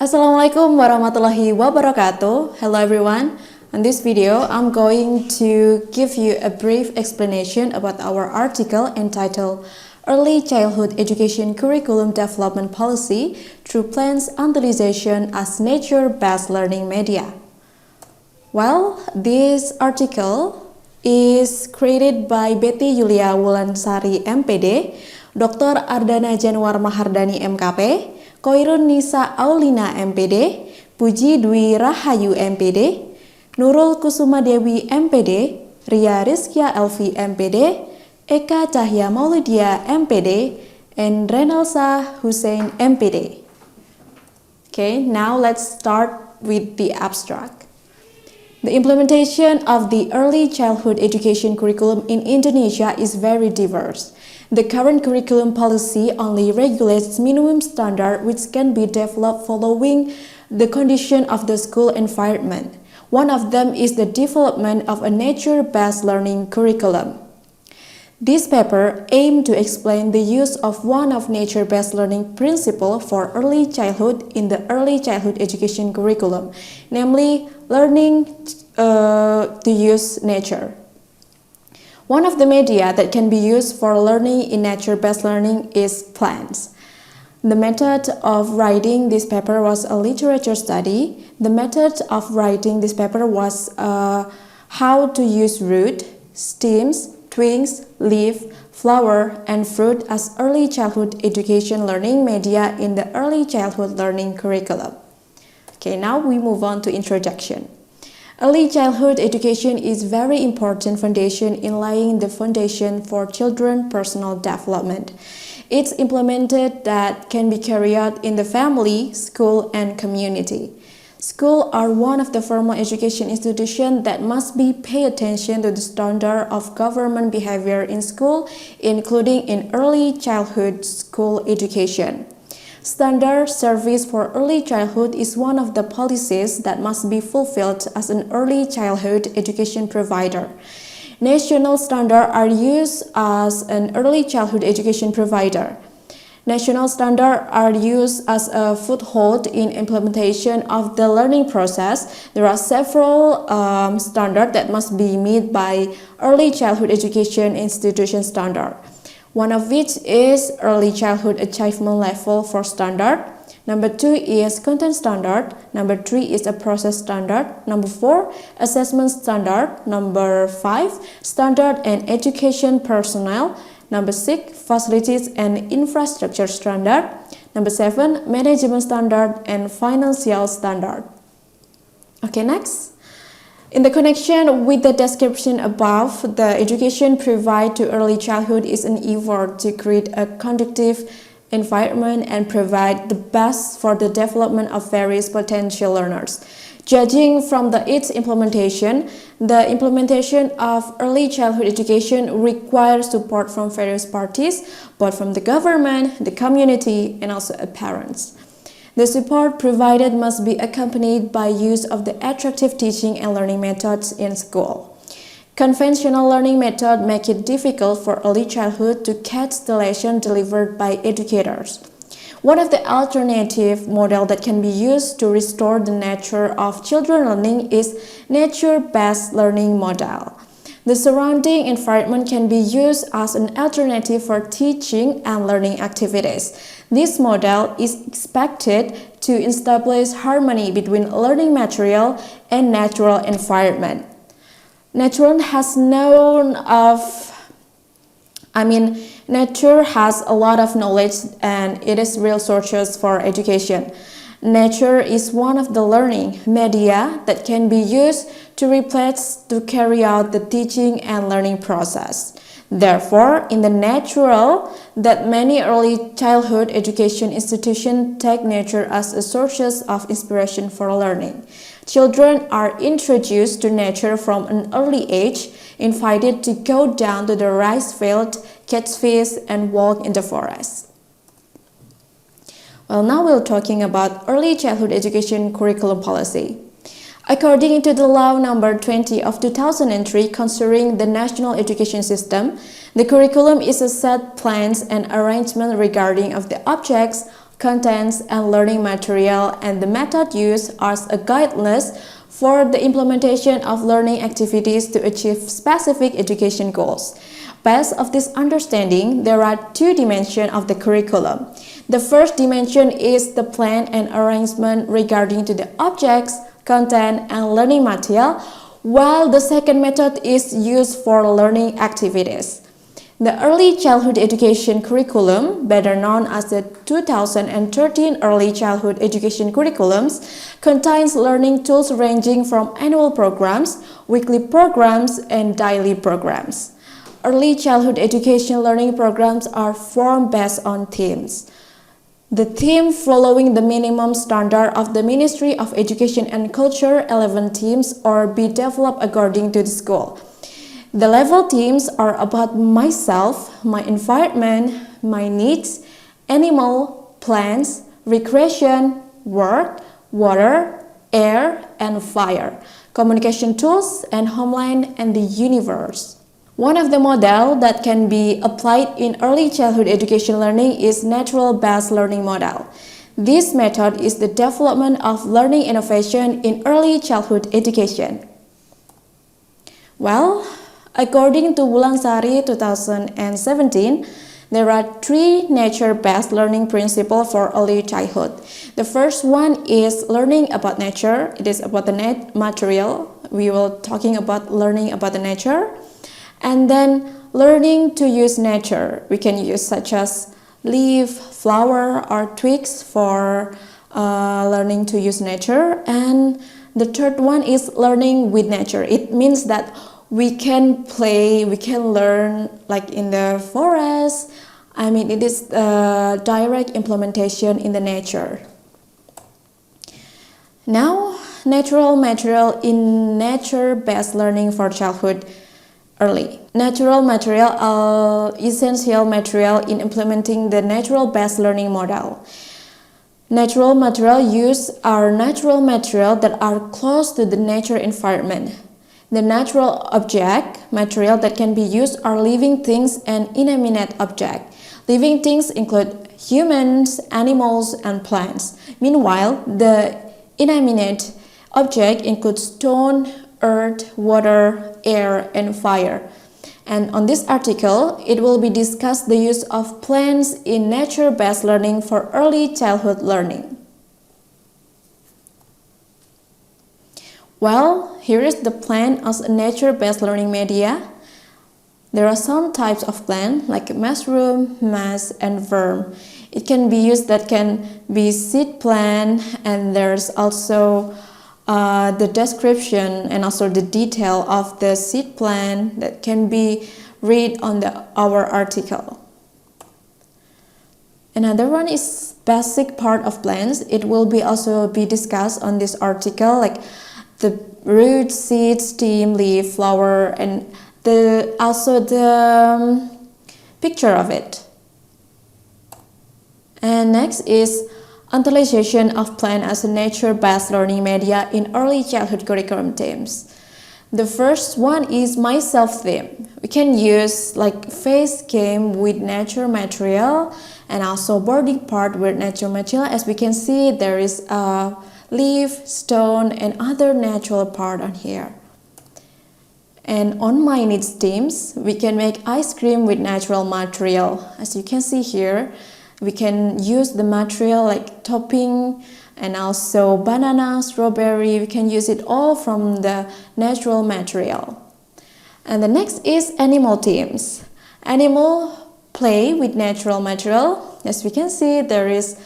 Assalamualaikum warahmatullahi wabarakatuh. Hello everyone. In this video, I'm going to give you a brief explanation about our article entitled Early Childhood Education Curriculum Development Policy Through Plans Utilization as Nature-Based Learning Media. Well, this article is created by Betty Yulia Wulansari M.Pd, Dr. Ardhana Januar Mahardhani M.KP, Choirun Nisak Aulina M.Pd, Puji Dewi Rahayu M.Pd, Nurul Kusuma Dewi M.Pd, Rizkia Alvi M.Pd, Cahya Maulidiyah M.Pd, and Rinelsa Husaen M.Pd. Okay, now let's start with the abstract. The implementation of the early childhood education curriculum in Indonesia is very diverse. The current curriculum policy only regulates minimum standard which can be developed following the condition of the school environment. One of them is the development of a nature-based learning curriculum. This paper aimed to explain the use of one of nature-based learning principle for early childhood in the early childhood education curriculum, namely learning to use nature. One of the media that can be used for learning in nature-based learning is plants. The method of writing this paper was a literature study. The method of writing this paper was how to use root, stems, twigs, leaf, flower, and fruit as early childhood education learning media in the early childhood learning curriculum. Okay, now we move on to introduction. Early childhood education is very important foundation in laying the foundation for children's personal development. It's implemented that can be carried out in the family, school, and community. Schools are one of the formal education institutions that must be pay attention to the standard of government behavior in school, including in early childhood school education. Standard service for early childhood is one of the policies that must be fulfilled as an early childhood education provider. National standards are used as an early childhood education provider. National standards are used as a foothold in implementation of the learning process. There are several standards that must be met by early childhood education institution standard. One of which is early childhood achievement level for standard. Number 2 is content standard. Number 3 is a process standard. Number 4, assessment standard. Number 5, standard and education personnel. Number 6, facilities and infrastructure standard. Number 7, management standard and financial standard. Okay, next. In the connection with the description above, the education provided to early childhood is an effort to create a conducive environment and provide the best for the development of various potential learners. Judging from its implementation, the implementation of early childhood education requires support from various parties, both from the government, the community, and also parents. The support provided must be accompanied by use of the attractive teaching and learning methods in school. Conventional learning methods make it difficult for early childhood to catch the lesson delivered by educators. One of the alternative models that can be used to restore the nature of children learning is nature-based learning model. The surrounding environment can be used as an alternative for teaching and learning activities. This model is expected to establish harmony between learning material and natural environment. Nature has a lot of knowledge and it is real sources for education. Nature is one of the learning media that can be used to replace to carry out the teaching and learning process. Therefore, in the natural, that many early childhood education institutions take nature as a source of inspiration for learning. Children are introduced to nature from an early age, invited to go down to the rice field, catch fish, and walk in the forest. Well, now we're talking about early childhood education curriculum policy. According to the Law Number 20 of 2003 concerning the national education system, the curriculum is a set plans and arrangement regarding of the objects, contents, and learning material, and the method used as a guidelines for the implementation of learning activities to achieve specific education goals. Based on this understanding, there are two dimensions of the curriculum. The first dimension is the plan and arrangement regarding to the objects, content, and learning material, while the second method is used for learning activities. The Early Childhood Education Curriculum, better known as the 2013 Early Childhood Education Curriculums, contains learning tools ranging from annual programs, weekly programs, and daily programs. Early childhood education learning programs are formed based on themes. The theme following the minimum standard of the Ministry of Education and Culture 11 themes or be developed according to the school. The level themes are about myself, my environment, my needs, animal, plants, recreation, work, water, air, and fire, communication tools, and homeland and the universe. One of the models that can be applied in early childhood education learning is natural-based learning model. This method is the development of learning innovation in early childhood education. Well, according to Wulansari 2017, there are three nature-based learning principles for early childhood. The first one is learning about nature. It is about the material. We will talking about learning about the nature. And then learning to use nature. We can use such as leaf, flower, or twigs for learning to use nature. And the third one is learning with nature. It means that we can play, we can learn like in the forest. I mean, it is direct implementation in the nature. Now, natural material in nature-based learning for childhood early. Natural material are essential material in implementing the natural-based learning model. Natural material used are natural material that are close to the nature environment. The natural object material that can be used are living things and inanimate objects. Living things include humans, animals, and plants. Meanwhile, the inanimate object includes stone, earth, water, air, and fire. And on this article, it will be discussed the use of plants in nature-based learning for early childhood learning. Well, here is the plant as a nature-based learning media. There are some types of plant like mushroom, moss, and worm. It can be used that can be seed plant, and there's also the description and also the detail of the seed plant that can be read on our article. Another one is basic part of plants. It will be also be discussed on this article, like the root, seed, stem, leaf, flower, and also the picture of it. And next is utilization of plant as a nature-based learning media in early childhood curriculum themes. The first one is myself theme. We can use like face game with nature material and also body part with nature material. As we can see, there is a leaf, stone, and other natural part on here. And on my needs themes, we can make ice cream with natural material. As you can see here, we can use the material like topping and also banana, strawberry. We can use it all from the natural material. And the next is animal themes. Animal play with natural material. As we can see, there is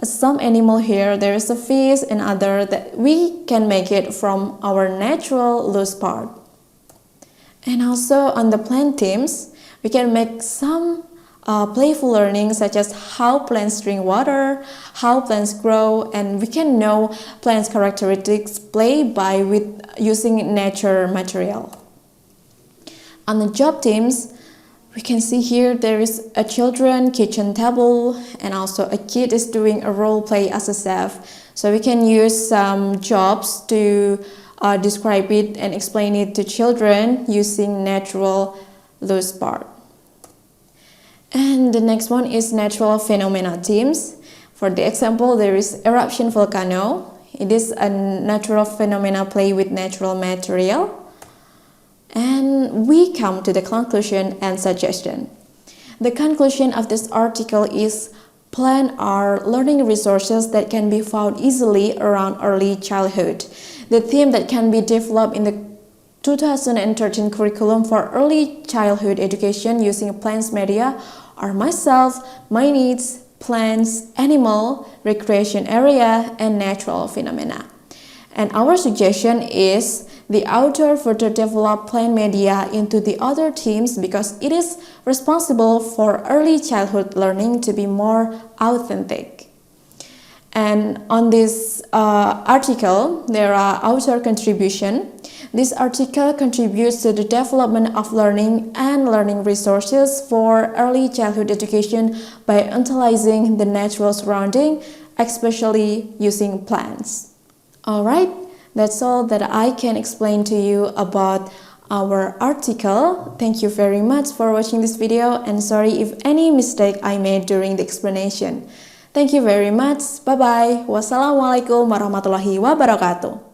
some animal here. There is a fish and other that we can make it from our natural loose part. And also on the plant themes, we can make some playful learning such as how plants drink water, how plants grow, and we can know plants' characteristics play by with using nature material. On the job teams, we can see here there is a children kitchen table and also a kid is doing a role play as a chef. So we can use some jobs to describe it and explain it to children using natural loose part. And the next one is natural phenomena themes. For the example, there is eruption volcano. It is a natural phenomena play with natural material. And we come to the conclusion and suggestion. The conclusion of this article is plants are learning resources that can be found easily around early childhood. The theme that can be developed in the 2013 curriculum for early childhood education using plants media are myself, my needs, plants, animal, recreation area, and natural phenomena. And our suggestion is the author further develop plant media into the other themes because it is responsible for early childhood learning to be more authentic. And on this article, there are author contribution. This article contributes to the development of learning and learning resources for early childhood education by utilizing the natural surrounding, especially using plants. Alright, that's all that I can explain to you about our article. Thank you very much for watching this video and sorry if any mistake I made during the explanation. Thank you very much. Bye-bye. Wassalamualaikum warahmatullahi wabarakatuh.